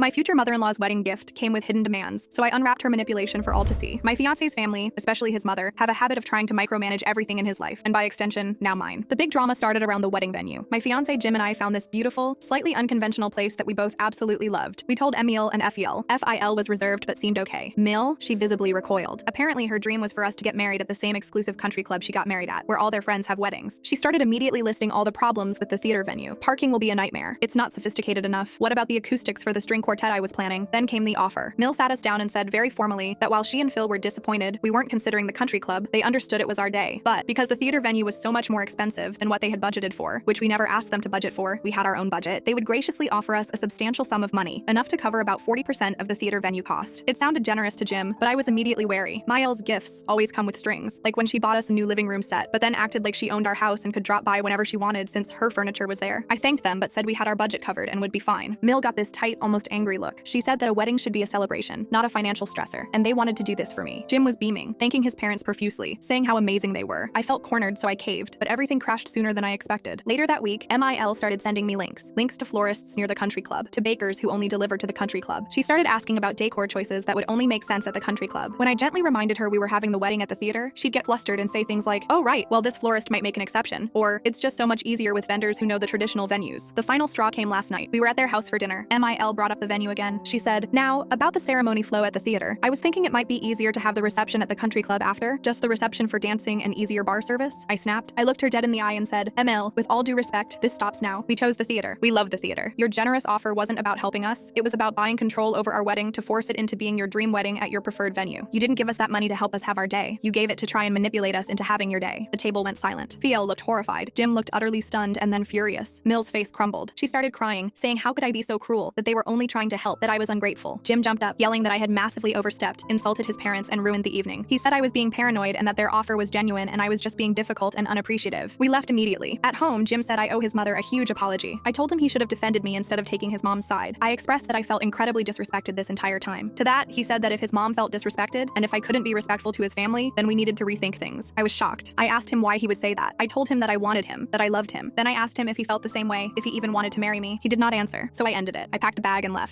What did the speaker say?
My future mother-in-law's wedding gift came with hidden demands, so I unwrapped her manipulation for all to see. My fiancé's family, especially his mother, have a habit of trying to micromanage everything in his life, and by extension, now mine. The big drama started around the wedding venue. My fiancé Jim and I found this beautiful, slightly unconventional place that we both absolutely loved. We told Emil and Fiel. Fil was reserved but seemed okay. Mil, she visibly recoiled. Apparently her dream was for us to get married at the same exclusive country club she got married at, where all their friends have weddings. She started immediately listing all the problems with the theater venue. Parking will be a nightmare. It's not sophisticated enough. What about the acoustics for the string quartet I was planning? Then came the offer. Mil sat us down and said very formally that while she and Phil were disappointed we weren't considering the country club, they understood it was our day. But because the theater venue was so much more expensive than what they had budgeted for, which we never asked them to budget for, we had our own budget, they would graciously offer us a substantial sum of money, enough to cover about 40% of the theater venue cost. It sounded generous to Jim, but I was immediately wary. Mael's gifts always come with strings, like when she bought us a new living room set, but then acted like she owned our house and could drop by whenever she wanted since her furniture was there. I thanked them, but said we had our budget covered and would be fine. Mil got this tight, almost angry look. She said that a wedding should be a celebration, not a financial stressor, and they wanted to do this for me. Jim was beaming, thanking his parents profusely, saying how amazing they were. I felt cornered, so I caved, but everything crashed sooner than I expected. Later that week, Mil started sending me links to florists near the country club, to bakers who only deliver to the country club. She started asking about decor choices that would only make sense at the country club. When I gently reminded her we were having the wedding at the theater, she'd get flustered and say things like, "Oh right, well this florist might make an exception," or "It's just so much easier with vendors who know the traditional venues." The final straw came last night. We were at their house for dinner. Mil brought up the venue again. She said, "Now, about the ceremony flow at the theater. I was thinking it might be easier to have the reception at the country club after, just the reception for dancing and easier bar service." I snapped. I looked her dead in the eye and said, "Emil, with all due respect, this stops now. We chose the theater. We love the theater. Your generous offer wasn't about helping us. It was about buying control over our wedding to force it into being your dream wedding at your preferred venue. You didn't give us that money to help us have our day. You gave it to try and manipulate us into having your day." The table went silent. Fiel looked horrified. Jim looked utterly stunned and then furious. Mil's face crumbled. She started crying, saying how could I be so cruel, that they were only trying to help, that I was ungrateful. Jim jumped up, yelling that I had massively overstepped, insulted his parents, and ruined the evening. He said I was being paranoid and that their offer was genuine and I was just being difficult and unappreciative. We left immediately. At home, Jim said I owe his mother a huge apology. I told him he should have defended me instead of taking his mom's side. I expressed that I felt incredibly disrespected this entire time. To that, he said that if his mom felt disrespected and if I couldn't be respectful to his family, then we needed to rethink things. I was shocked. I asked him why he would say that. I told him that I wanted him, that I loved him. Then I asked him if he felt the same way, if he even wanted to marry me. He did not answer, so I ended it. I packed a bag and left.